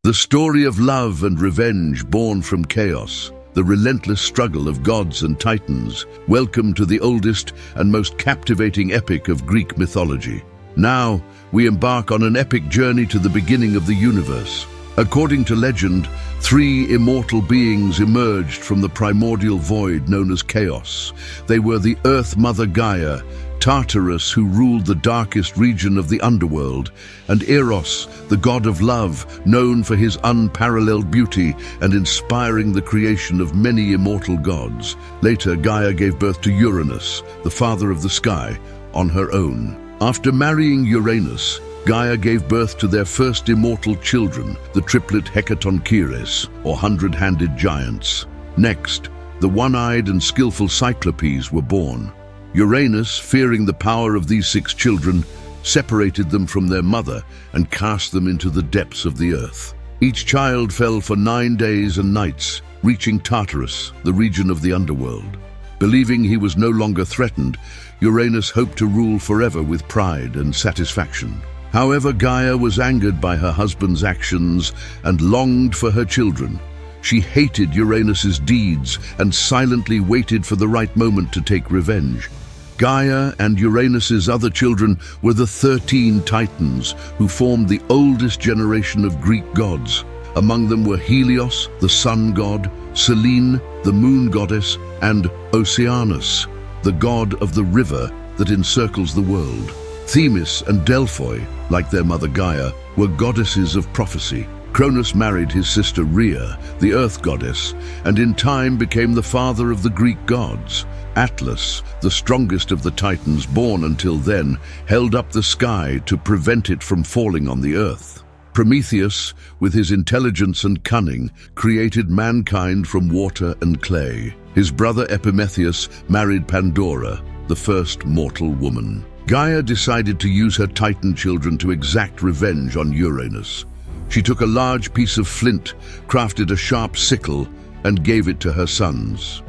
The story of love and revenge born from chaos, the relentless struggle of gods and titans. Welcome to the oldest and most captivating epic of Greek mythology. Now, we embark on an epic journey to the beginning of the universe. According to legend, 3 immortal beings emerged from the primordial void known as Chaos. They were the Earth Mother Gaia, Tartarus, who ruled the darkest region of the underworld, and Eros, the god of love, known for his unparalleled beauty and inspiring the creation of many immortal gods. Later, Gaia gave birth to Uranus, the father of the sky, on her own. After marrying Uranus, Gaia gave birth to their first immortal children, the triplet Hecatoncheires, or hundred-handed giants. Next, the one-eyed and skillful Cyclopes were born. Uranus, fearing the power of these 6 children, separated them from their mother and cast them into the depths of the earth. Each child fell for 9 days and nights, reaching Tartarus, the region of the underworld. Believing he was no longer threatened, Uranus hoped to rule forever with pride and satisfaction. However, Gaia was angered by her husband's actions and longed for her children. She hated Uranus's deeds and silently waited for the right moment to take revenge. Gaia and Uranus's other children were the 13 Titans, who formed the oldest generation of Greek gods. Among them were Helios, the sun god, Selene, the moon goddess, and Oceanus, the god of the river that encircles the world. Themis and Delphi, like their mother Gaia, were goddesses of prophecy. Cronus married his sister Rhea, the earth goddess, and in time became the father of the Greek gods. Atlas, the strongest of the Titans born until then, held up the sky to prevent it from falling on the earth. Prometheus, with his intelligence and cunning, created mankind from water and clay. His brother Epimetheus married Pandora, the first mortal woman. Gaia decided to use her Titan children to exact revenge on Uranus. She took a large piece of flint, crafted a sharp sickle, and gave it to her sons.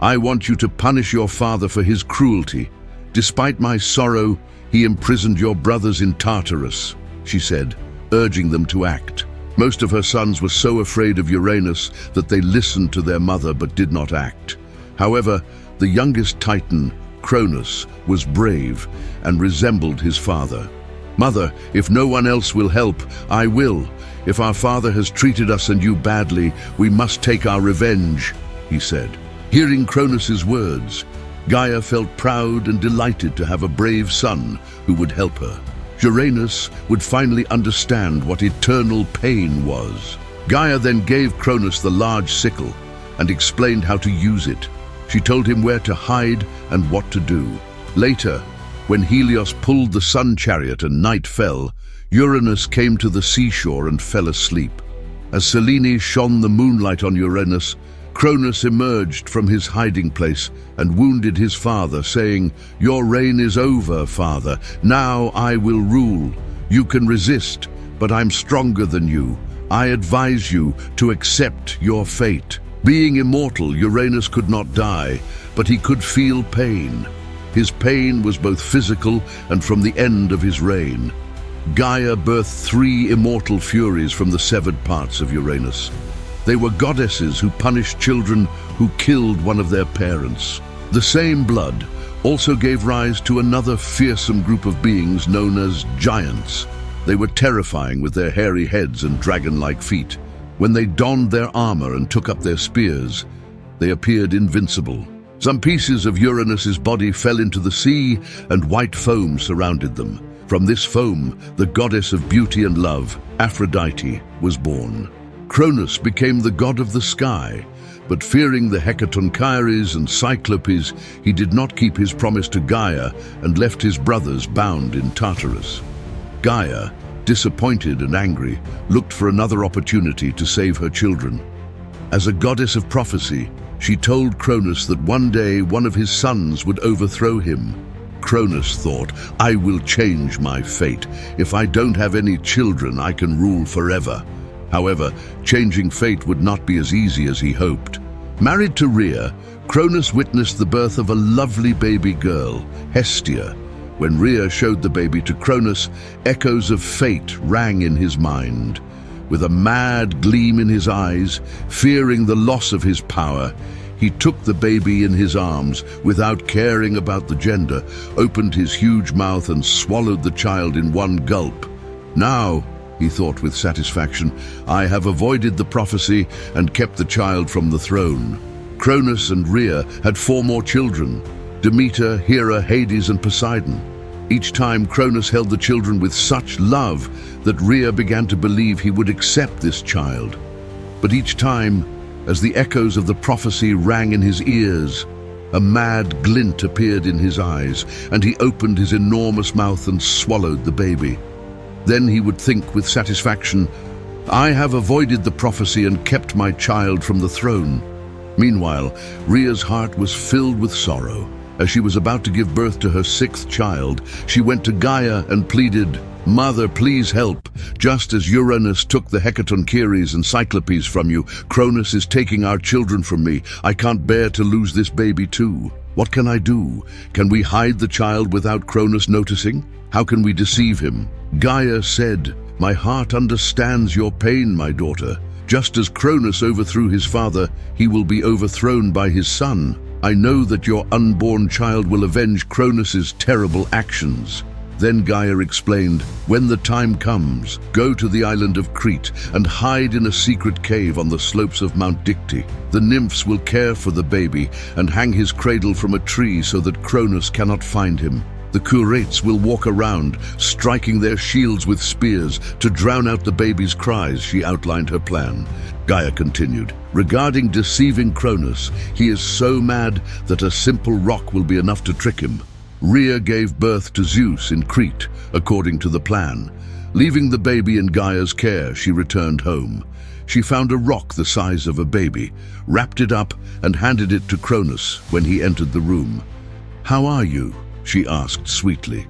"I want you to punish your father for his cruelty. Despite my sorrow, he imprisoned your brothers in Tartarus," she said, urging them to act. Most of her sons were so afraid of Uranus that they listened to their mother but did not act. However, the youngest Titan, Cronus, was brave and resembled his father. "Mother, if no one else will help, I will. If our father has treated us and you badly, we must take our revenge," he said. Hearing Cronus's words, Gaia felt proud and delighted to have a brave son who would help her. Uranus would finally understand what eternal pain was. Gaia then gave Cronus the large sickle and explained how to use it. She told him where to hide and what to do. Later, when Helios pulled the sun chariot and night fell, Uranus came to the seashore and fell asleep. As Selene shone the moonlight on Uranus, Cronus emerged from his hiding place and wounded his father, saying, "Your reign is over, father. Now I will rule. You can resist, but I'm stronger than you. I advise you to accept your fate." Being immortal, Uranus could not die, but he could feel pain. His pain was both physical and from the end of his reign. Gaia birthed 3 immortal furies from the severed parts of Uranus. They were goddesses who punished children who killed one of their parents. The same blood also gave rise to another fearsome group of beings known as giants. They were terrifying with their hairy heads and dragon-like feet. When they donned their armor and took up their spears, they appeared invincible. Some pieces of Uranus's body fell into the sea, and white foam surrounded them. From this foam, the goddess of beauty and love, Aphrodite, was born. Cronus became the god of the sky, but fearing the Hecatoncheires and Cyclopes, he did not keep his promise to Gaia and left his brothers bound in Tartarus. Gaia, disappointed and angry, looked for another opportunity to save her children. As a goddess of prophecy, she told Cronus that one day one of his sons would overthrow him. Cronus thought, "I will change my fate. If I don't have any children, I can rule forever." However, changing fate would not be as easy as he hoped. Married to Rhea, Cronus witnessed the birth of a lovely baby girl, Hestia. When Rhea showed the baby to Cronus, echoes of fate rang in his mind. With a mad gleam in his eyes, fearing the loss of his power, he took the baby in his arms without caring about the gender, opened his huge mouth and swallowed the child in one gulp. Now, he thought with satisfaction, I have avoided the prophecy and kept the child from the throne. Cronus and Rhea had 4 more children: Demeter, Hera, Hades, and Poseidon. Each time Cronus held the children with such love that Rhea began to believe he would accept this child. But each time, as the echoes of the prophecy rang in his ears, a mad glint appeared in his eyes, and he opened his enormous mouth and swallowed the baby. Then he would think with satisfaction, I have avoided the prophecy and kept my child from the throne. Meanwhile, Rhea's heart was filled with sorrow. As she was about to give birth to her 6th child, she went to Gaia and pleaded, Mother, please help. Just as Uranus took the Hecatoncheires and Cyclopes from you, Cronus is taking our children from me. I can't bear to lose this baby too. What can I do? Can we hide the child without Cronus noticing? How can we deceive him? Gaia said, My heart understands your pain, my daughter. Just as Cronus overthrew his father, he will be overthrown by his son. I know that your unborn child will avenge Cronus's terrible actions. Then Gaia explained, When the time comes, go to the island of Crete and hide in a secret cave on the slopes of Mount Dicte. The nymphs will care for the baby and hang his cradle from a tree so that Cronus cannot find him. The Curetes will walk around, striking their shields with spears to drown out the baby's cries. She outlined her plan. Gaia continued, Regarding deceiving Cronus, he is so mad that a simple rock will be enough to trick him. Rhea gave birth to Zeus in Crete, according to the plan. Leaving the baby in Gaia's care, she returned home. She found a rock the size of a baby, wrapped it up, and handed it to Cronus when he entered the room. How are you? She asked sweetly.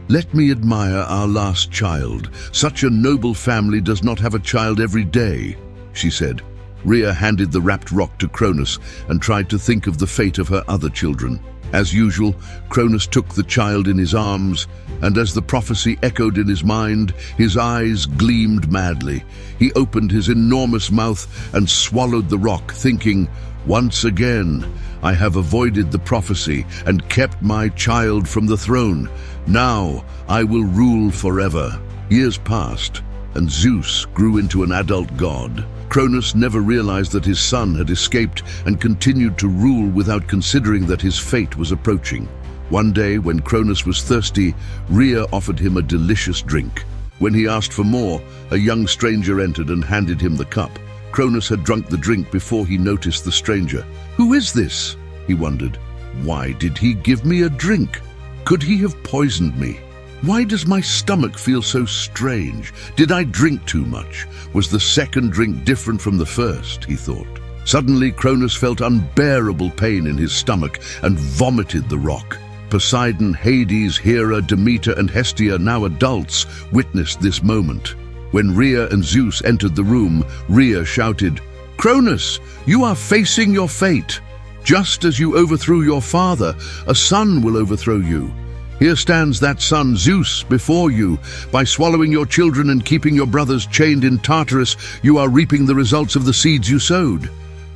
Let me admire our last child. Such a noble family does not have a child every day, she said. Rhea handed the wrapped rock to Cronus and tried to think of the fate of her other children. As usual, Cronus took the child in his arms, and as the prophecy echoed in his mind, his eyes gleamed madly. He opened his enormous mouth and swallowed the rock, thinking, Once again, I have avoided the prophecy and kept my child from the throne. Now I will rule forever. Years passed, and Zeus grew into an adult god. Cronus never realized that his son had escaped and continued to rule without considering that his fate was approaching. One day, when Cronus was thirsty, Rhea offered him a delicious drink. When he asked for more, a young stranger entered and handed him the cup. Cronus had drunk the drink before he noticed the stranger. Who is this? He wondered. Why did he give me a drink? Could he have poisoned me? Why does my stomach feel so strange? Did I drink too much? Was the second drink different from the first? He thought. Suddenly, Cronus felt unbearable pain in his stomach and vomited the rock. Poseidon, Hades, Hera, Demeter, and Hestia, now adults, witnessed this moment. When Rhea and Zeus entered the room, Rhea shouted, Cronus, you are facing your fate. Just as you overthrew your father, a son will overthrow you. Here stands that son, Zeus, before you. By swallowing your children and keeping your brothers chained in Tartarus, you are reaping the results of the seeds you sowed.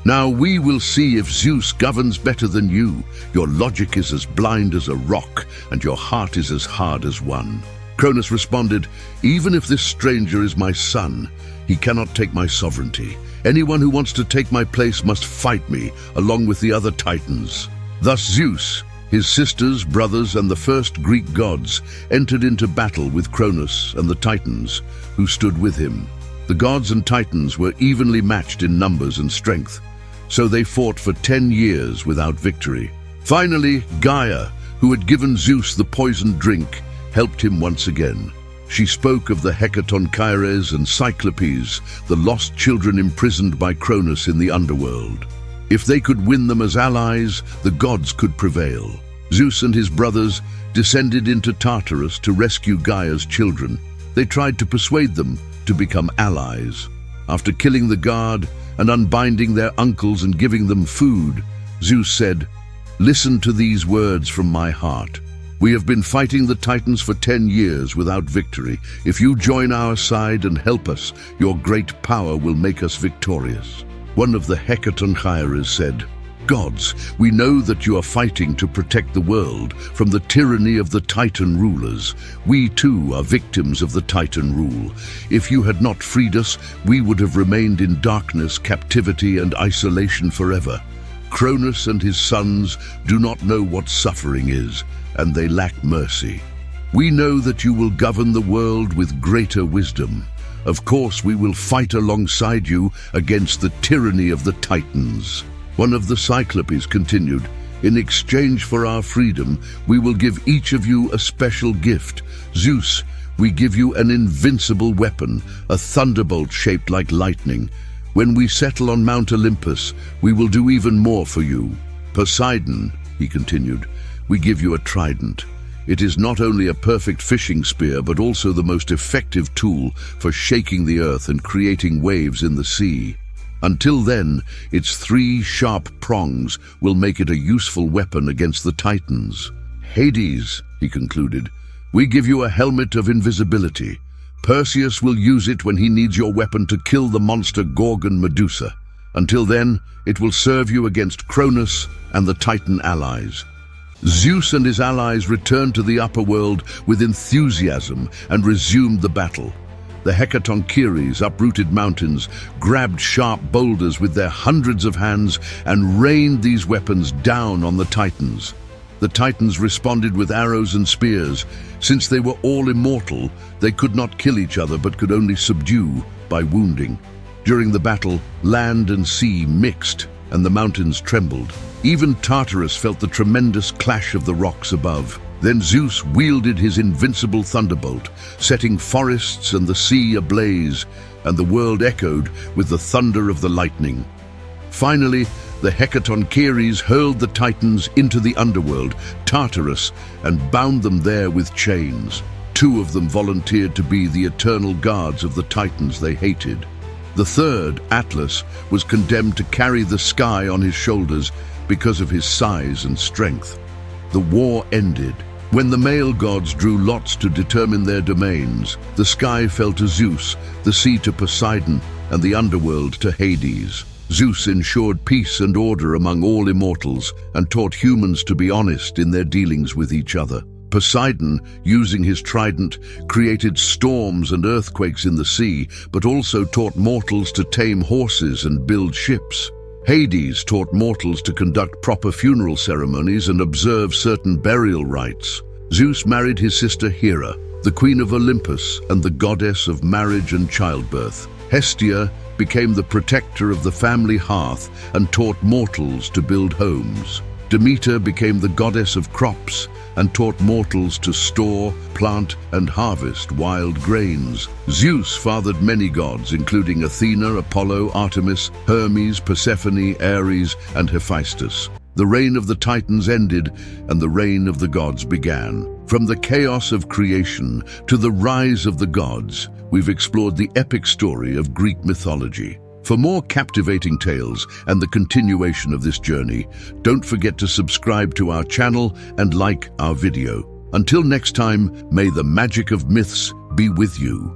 Now we will see if Zeus governs better than you. Your logic is as blind as a rock, and your heart is as hard as one. Cronus responded, Even if this stranger is my son, he cannot take my sovereignty. Anyone who wants to take my place must fight me, along with the other titans. Thus Zeus, his sisters, brothers, and the first Greek gods entered into battle with Cronus and the Titans, who stood with him. The gods and Titans were evenly matched in numbers and strength, so they fought for 10 years without victory. Finally, Gaia, who had given Zeus the poisoned drink, helped him once again. She spoke of the Hecatoncheires and Cyclopes, the lost children imprisoned by Cronus in the underworld. If they could win them as allies, the gods could prevail. Zeus and his brothers descended into Tartarus to rescue Gaia's children. They tried to persuade them to become allies. After killing the guard and unbinding their uncles and giving them food, Zeus said, Listen to these words from my heart. We have been fighting the Titans for 10 years without victory. If you join our side and help us, your great power will make us victorious." One of the Hecatonchires said, "Gods, we know that you are fighting to protect the world from the tyranny of the Titan rulers. We too are victims of the Titan rule. If you had not freed us, we would have remained in darkness, captivity, and isolation forever. Cronus and his sons do not know what suffering is, and they lack mercy. We know that you will govern the world with greater wisdom. Of course, we will fight alongside you against the tyranny of the Titans." One of the Cyclopes continued, "In exchange for our freedom, we will give each of you a special gift. Zeus, we give you an invincible weapon, a thunderbolt shaped like lightning. When we settle on Mount Olympus, we will do even more for you. Poseidon," he continued, "we give you a trident. It is not only a perfect fishing spear, but also the most effective tool for shaking the earth and creating waves in the sea. Until then, its 3 sharp prongs will make it a useful weapon against the Titans. Hades," he concluded, "we give you a helmet of invisibility. Perseus will use it when he needs your weapon to kill the monster Gorgon Medusa. Until then, it will serve you against Cronus and the Titan allies." Zeus and his allies returned to the upper world with enthusiasm and resumed the battle. The Hecatonchires uprooted mountains, grabbed sharp boulders with their hundreds of hands, and rained these weapons down on the Titans. The Titans responded with arrows and spears. Since they were all immortal, they could not kill each other but could only subdue by wounding. During the battle, land and sea mixed, and the mountains trembled. Even Tartarus felt the tremendous clash of the rocks above. Then Zeus wielded his invincible thunderbolt, setting forests and the sea ablaze, and the world echoed with the thunder of the lightning. Finally, the Hecatonchires hurled the Titans into the underworld, Tartarus, and bound them there with chains. 2 of them volunteered to be the eternal guards of the Titans they hated. The third, Atlas, was condemned to carry the sky on his shoulders because of his size and strength. The war ended. When the male gods drew lots to determine their domains, the sky fell to Zeus, the sea to Poseidon, and the underworld to Hades. Zeus ensured peace and order among all immortals and taught humans to be honest in their dealings with each other. Poseidon, using his trident, created storms and earthquakes in the sea, but also taught mortals to tame horses and build ships. Hades taught mortals to conduct proper funeral ceremonies and observe certain burial rites. Zeus married his sister Hera, the queen of Olympus and the goddess of marriage and childbirth. Hestia became the protector of the family hearth and taught mortals to build homes. Demeter became the goddess of crops and taught mortals to store, plant, and harvest wild grains. Zeus fathered many gods, including Athena, Apollo, Artemis, Hermes, Persephone, Ares, and Hephaestus. The reign of the Titans ended, and the reign of the gods began. From the chaos of creation to the rise of the gods, we've explored the epic story of Greek mythology. For more captivating tales and the continuation of this journey, don't forget to subscribe to our channel and like our video. Until next time, may the magic of myths be with you.